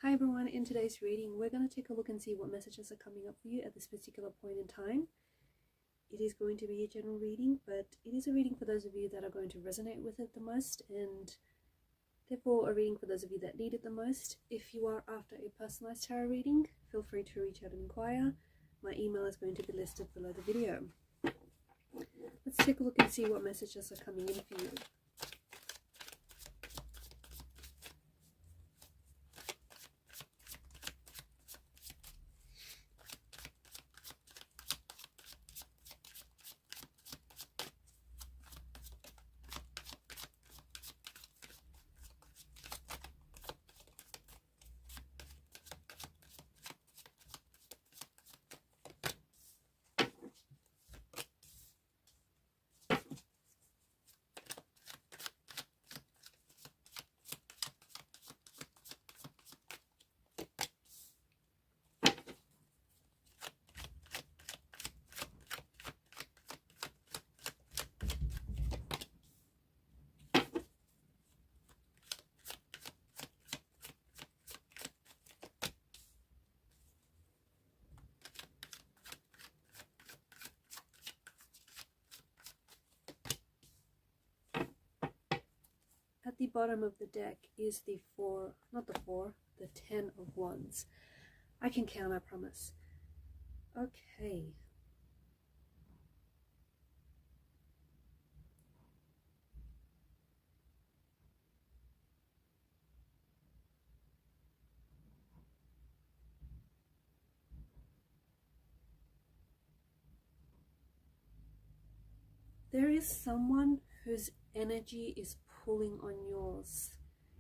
Hi everyone, in today's reading we're going to take a look and see what messages are coming up for you at this particular point in time. It is going to be a general reading, but it is a reading for those of you that are going to resonate with it the most, and therefore a reading for those of you that need it the most. If you are after a personalized tarot reading, feel free to reach out and inquire. My email is going to be listed below the video. Let's take a look and see what messages are coming in for you. At the bottom of the deck is the the 10 of Wands. I can count, I promise. Okay. There is someone whose energy is pulling on yours,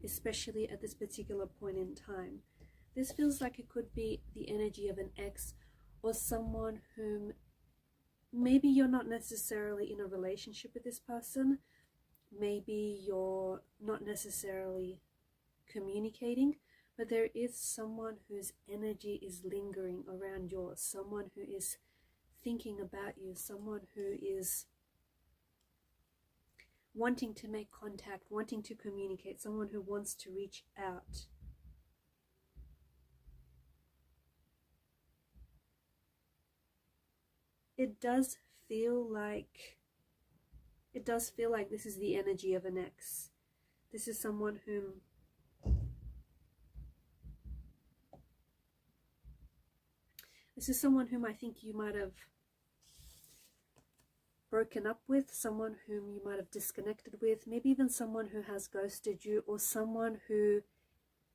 especially at this particular point in time. This feels like it could be the energy of an ex or someone whom maybe you're not necessarily in a relationship with this person. Maybe you're not necessarily communicating, but there is someone whose energy is lingering around yours, someone who is thinking about you, someone who is wanting to make contact, wanting to communicate, someone who wants to reach out. It does feel like this is the energy of an ex. This is someone whom I think you might have broken up with, someone whom you might have disconnected with, maybe even someone who has ghosted you, or someone who,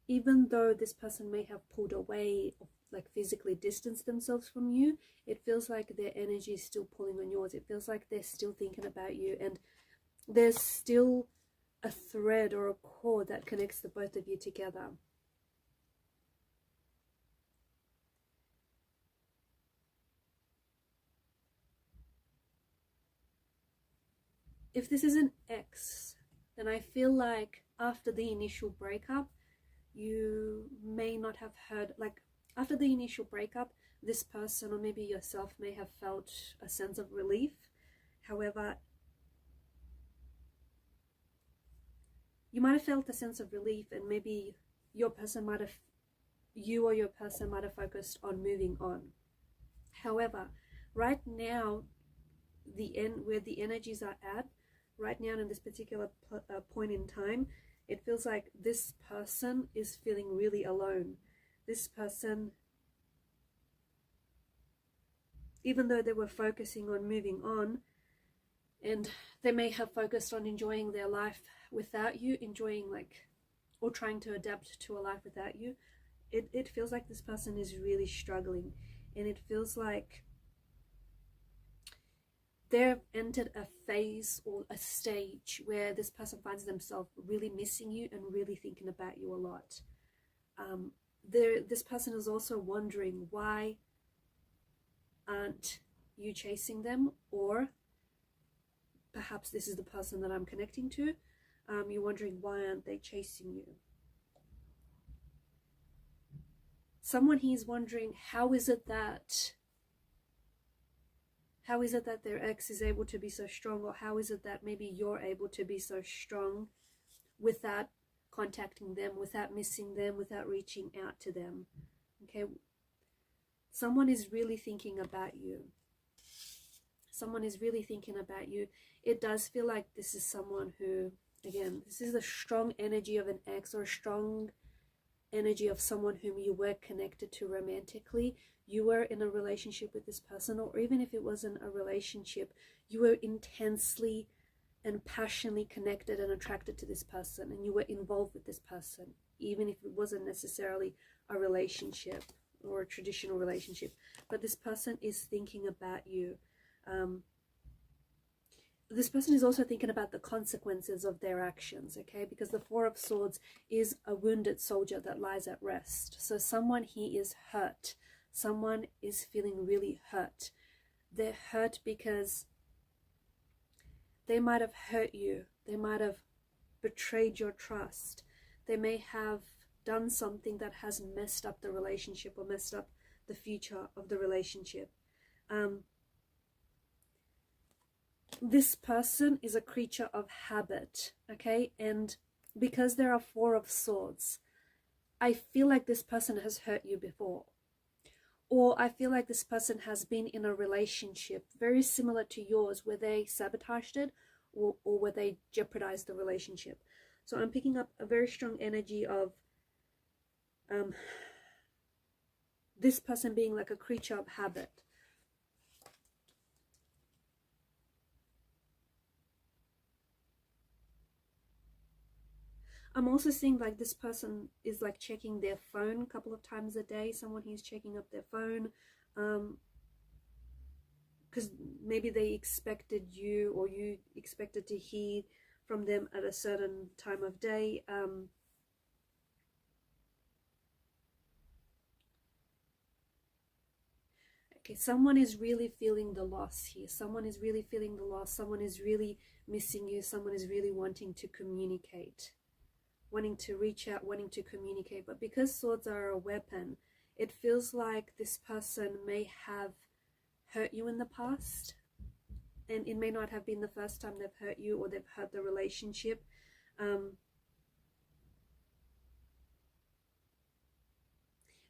even though this person may have pulled away, like physically distanced themselves from you, it feels like their energy is still pulling on yours. It feels like they're still thinking about you, and there's still a thread or a cord that connects the both of you together. If this is an ex, then I feel like after the initial breakup, you may not have heard, like after the initial breakup, this person or maybe yourself may have felt a sense of relief. However, you might have felt a sense of relief, and maybe you or your person might have focused on moving on. However, right now, where the energies are at, right now in this particular point in time, it feels like this person is feeling really alone. This person, even though they were focusing on moving on, and they may have focused on enjoying their life without you, or trying to adapt to a life without you, it feels like this person is really struggling, and it feels like they've entered a phase or a stage where this person finds themselves really missing you and really thinking about you a lot. This person is also wondering, why aren't you chasing them? Or perhaps this is the person that I'm connecting to. You're wondering, why aren't they chasing you? Someone here is wondering, how is it that their ex is able to be so strong, or how is it that maybe you're able to be so strong without contacting them, without missing them, without reaching out to them. Okay, someone is really thinking about you. Someone is really thinking about you. It does feel like this is someone who, again, this is a strong energy of an ex, or a strong energy of someone whom you were connected to romantically. You were in a relationship with this person, or even if it wasn't a relationship, you were intensely and passionately connected and attracted to this person, and you were involved with this person, even if it wasn't necessarily a relationship or a traditional relationship. But this person is thinking about you. This person is also thinking about the consequences of their actions, okay? Because the Four of Swords is a wounded soldier that lies at rest. So someone here is hurt. Someone is feeling really hurt. They're hurt because they might have hurt you. They might have betrayed your trust. They may have done something that has messed up the relationship, or messed up the future of the relationship. This person is a creature of habit, okay? And because there are Four of Swords, I feel like this person has hurt you before. Or I feel like this person has been in a relationship very similar to yours, where they sabotaged it, or where they jeopardized the relationship. So I'm picking up a very strong energy of this person being like a creature of habit. I'm also seeing like this person is like checking their phone a couple of times a day. Someone who's checking up their phone, because maybe they expected you, or you expected to hear from them at a certain time of day. Okay, someone is really feeling the loss here. Someone is really feeling the loss. Someone is really missing you. Someone is really wanting to communicate, wanting to reach out, wanting to communicate. But because swords are a weapon, it feels like this person may have hurt you in the past, and it may not have been the first time they've hurt you, or they've hurt the relationship.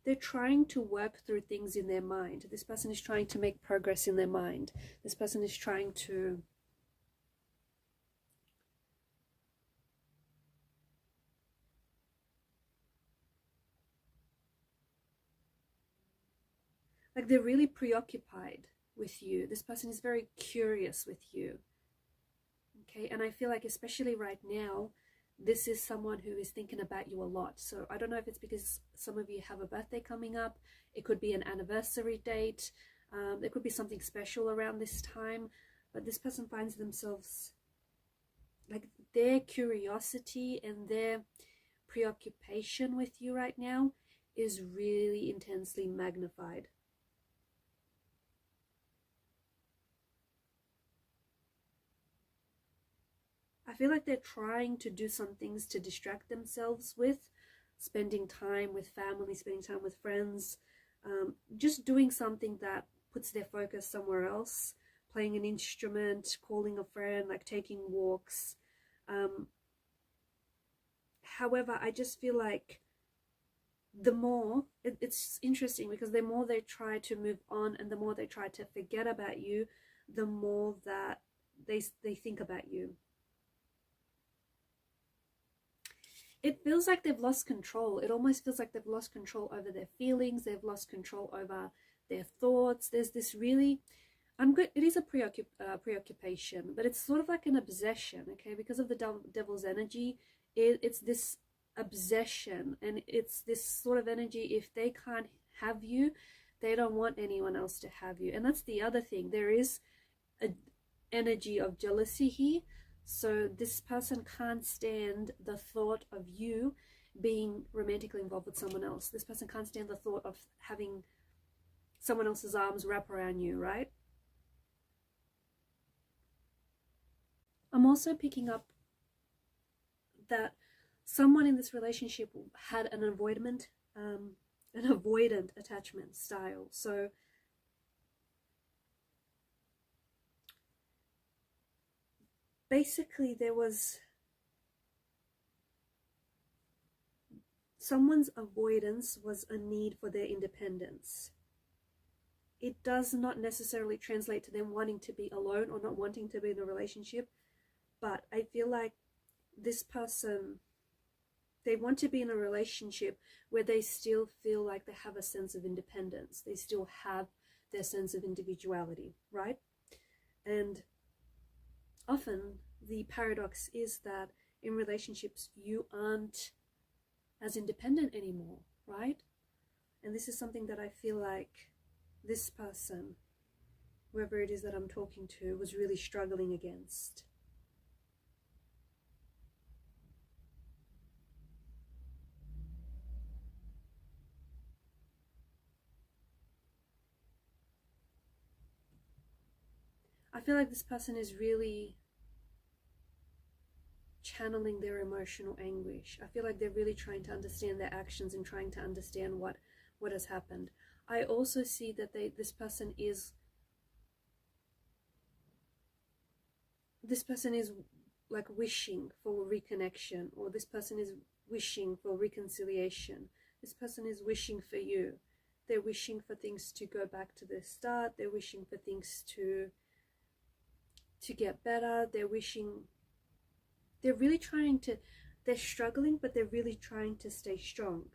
They're trying to work through things in their mind. This person is trying to make progress in their mind. This person is trying to like, they're really preoccupied with you. This person is very curious with you. Okay, and I feel like especially right now, this is someone who is thinking about you a lot. So I don't know if it's because some of you have a birthday coming up. It could be an anniversary date. There could be something special around this time. But this person finds themselves, like, their curiosity and their preoccupation with you right now is really intensely magnified. I feel like they're trying to do some things to distract themselves with, spending time with family, spending time with friends, just doing something that puts their focus somewhere else, playing an instrument, calling a friend, like taking walks. However, I just feel like the more, it's interesting because the more they try to move on and the more they try to forget about you, the more that they think about you. It feels like they've lost control. It almost feels like they've lost control over their feelings. They've lost control over their thoughts. There's this really, it is a preoccupation, but it's sort of like an obsession, okay? Because of the devil's energy, it's this obsession, and it's this sort of energy. If they can't have you, they don't want anyone else to have you. And that's the other thing. There is an energy of jealousy here. So this person can't stand the thought of you being romantically involved with someone else. This person can't stand the thought of having someone else's arms wrap around you, right? I'm also picking up that someone in this relationship had an avoidant attachment style. So basically there was someone's avoidance was a need for their independence. It does not necessarily translate to them wanting to be alone or not wanting to be in a relationship, but I feel like this person, they want to be in a relationship where they still feel like they have a sense of independence. They still have their sense of individuality, right? And often the paradox is that in relationships, you aren't as independent anymore, right? And this is something that I feel like this person, whoever it is that I'm talking to, was really struggling against. I feel like this person is really channeling their emotional anguish. I feel like they're really trying to understand their actions and trying to understand what has happened. I also see that this person is like wishing for reconnection, or this person is wishing for reconciliation. This person is wishing for you. They're wishing for things to go back to the start. They're wishing for things to get better. They're really trying to, they're struggling, but they're really trying to stay strong.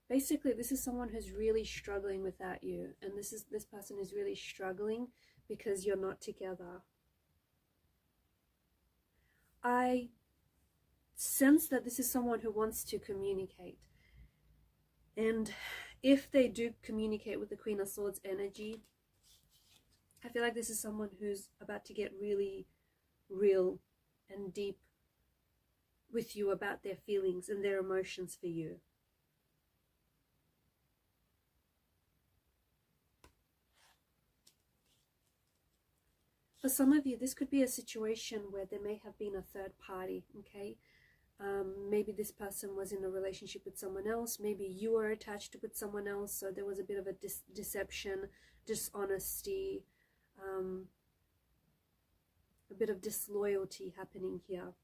Basically, this is someone who's really struggling without you, and this person is really struggling because you're not together. I sense that this is someone who wants to communicate, and if they do communicate with the Queen of Swords energy, I feel like this is someone who's about to get really real and deep with you about their feelings and their emotions for you. For some of you, this could be a situation where there may have been a third party, okay? Maybe this person was in a relationship with someone else. Maybe you were attached with someone else, so there was a bit of a deception, dishonesty, a bit of disloyalty happening here.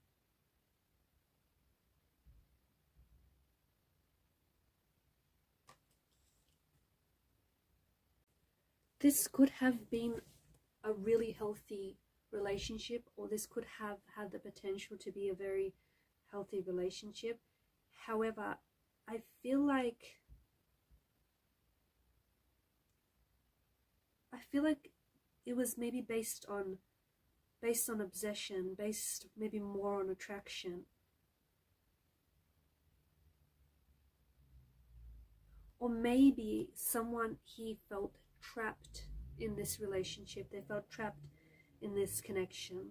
This could have been a really healthy relationship, or this could have had the potential to be a very healthy relationship. However, I feel like it was maybe based on obsession, based maybe more on attraction. Or maybe someone, he felt trapped in this relationship. They felt trapped in this connection.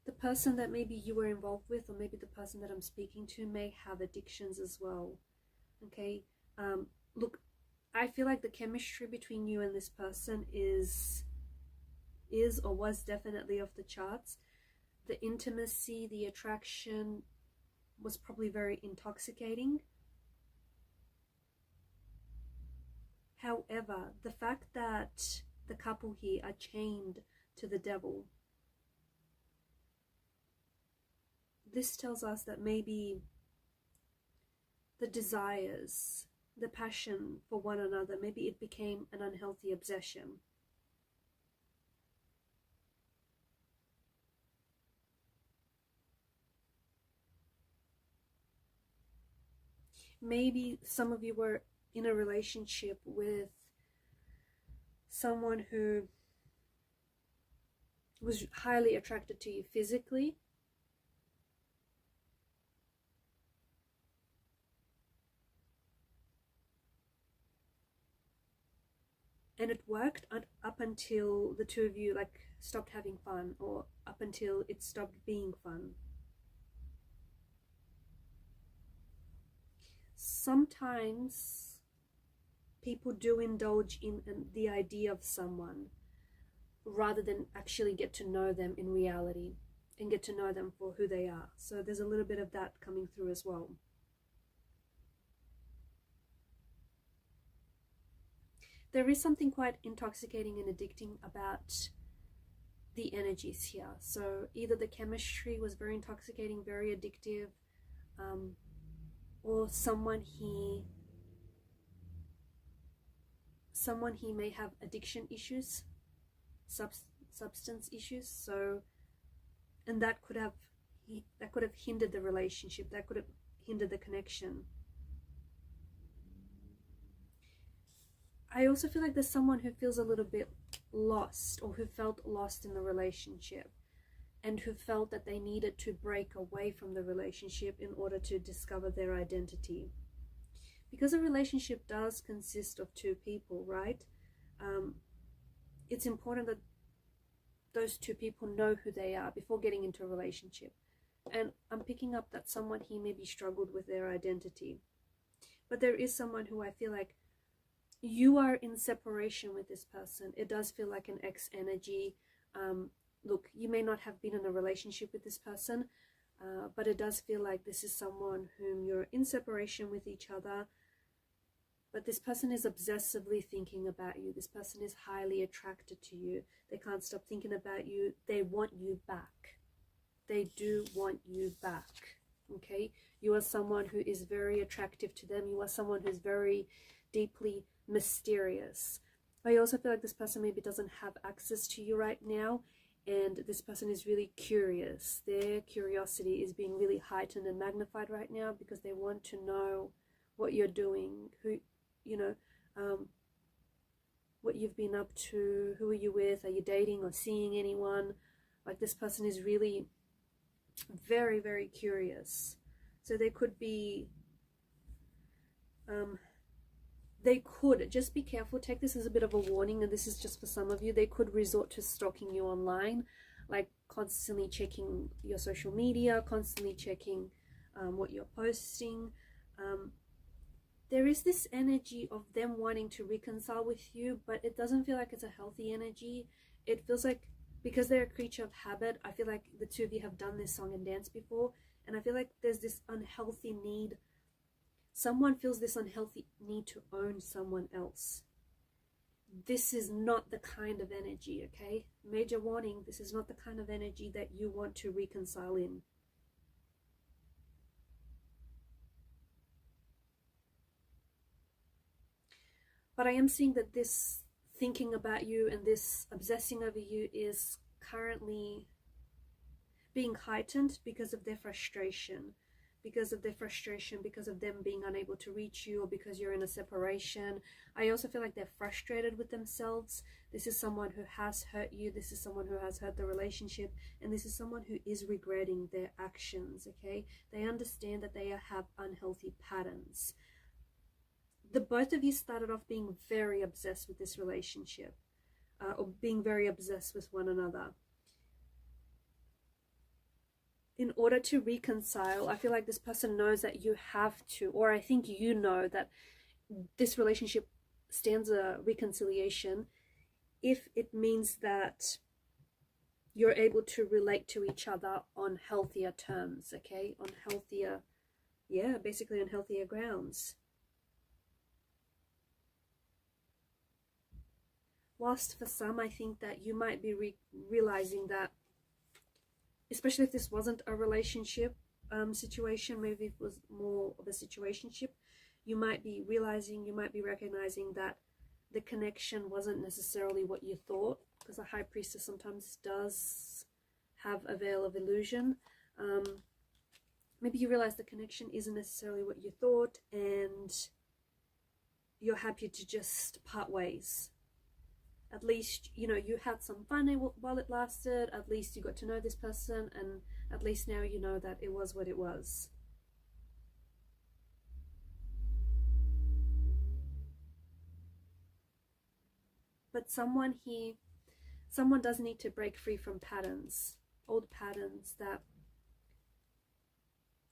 The person that maybe you were involved with, or maybe the person that I'm speaking to, may have addictions as well. Okay, look, I feel like the chemistry between you and this person is or was definitely off the charts. The intimacy, the attraction was probably very intoxicating. However, the fact that the couple here are chained to the devil, this tells us that maybe the desires, the passion for one another, maybe it became an unhealthy obsession. Maybe some of you were in a relationship with someone who was highly attracted to you physically, and it worked up until the two of you like stopped having fun, or up until it stopped being fun. Sometimes people do indulge in the idea of someone rather than actually get to know them in reality and get to know them for who they are. So there's a little bit of that coming through as well. there is something quite intoxicating and addicting about the energies here. So either the chemistry was very intoxicating, very addictive, or someone he may have addiction issues, substance issues. So, and that could have hindered the relationship, that could have hindered the connection. I also feel like there's someone who feels a little bit lost, or who felt lost in the relationship, and who felt that they needed to break away from the relationship in order to discover their identity. Because a relationship does consist of two people, right? It's important that those two people know who they are before getting into a relationship. And I'm picking up that someone here maybe struggled with their identity. But there is someone who I feel like you are in separation with this person. It does feel like an ex energy. Look, you may not have been in a relationship with this person, but it does feel like this is someone whom you're in separation with each other. But this person is obsessively thinking about you. This person is highly attracted to you. They can't stop thinking about you. They want you back. They do want you back. Okay? You are someone who is very attractive to them. You are someone who's very deeply mysterious. I also feel like this person maybe doesn't have access to you right now, and this person is really curious. Their curiosity is being really heightened and magnified right now because they want to know what you're doing, who, you know, what you've been up to, who are you with, are you dating or seeing anyone? Like, this person is really very, very curious. So they could be, they could, just be careful, take this as a bit of a warning, and this is just for some of you, they could resort to stalking you online, like constantly checking your social media, constantly checking what you're posting. There is this energy of them wanting to reconcile with you, but it doesn't feel like it's a healthy energy. It feels like, because they're a creature of habit, I feel like the two of you have done this song and dance before, and I feel like there's this unhealthy need. Someone feels this unhealthy need to own someone else. This is not the kind of energy, okay? Major warning, this is not the kind of energy that you want to reconcile in. But I am seeing that this thinking about you and this obsessing over you is currently being heightened because of their frustration. Because of them being unable to reach you, or because you're in a separation. I also feel like they're frustrated with themselves. This is someone who has hurt you. This is someone who has hurt the relationship. And this is someone who is regretting their actions, okay? They understand that they have unhealthy patterns. The both of you started off being very obsessed with this relationship, or being very obsessed with one another. In order to reconcile, I feel like this person knows that you have to, or I think you know that this relationship stands a reconciliation if it means that you're able to relate to each other on healthier terms, okay? On healthier, yeah, basically on healthier grounds. Whilst for some, I think that you might be realizing that, especially if this wasn't a relationship situation, maybe it was more of a situationship, you might be realizing, you might be recognizing that the connection wasn't necessarily what you thought, because a high priestess sometimes does have a veil of illusion. Maybe you realize the connection isn't necessarily what you thought, and you're happy to just part ways. At least, you know, you had some fun while it lasted. At least you got to know this person, and at least now you know that it was what it was. But someone does need to break free from patterns, old patterns that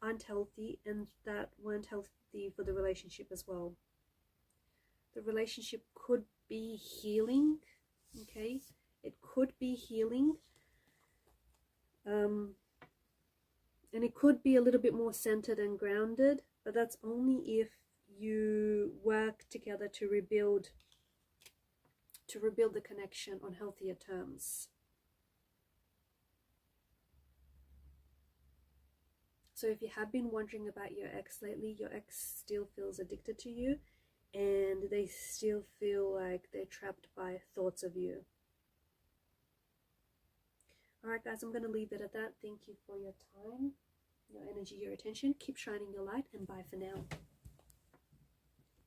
aren't healthy and that weren't healthy for the relationship as well. The relationship could be healing, okay? It could be healing. And it could be a little bit more centered and grounded, but that's only if you work together to rebuild to rebuild the connection on healthier terms. So if you have been wondering about your ex lately, your ex still feels addicted to you, and they still feel like they're trapped by thoughts of you. Alright guys, I'm going to leave it at that. Thank you for your time, your energy, your attention. Keep shining your light, and bye for now.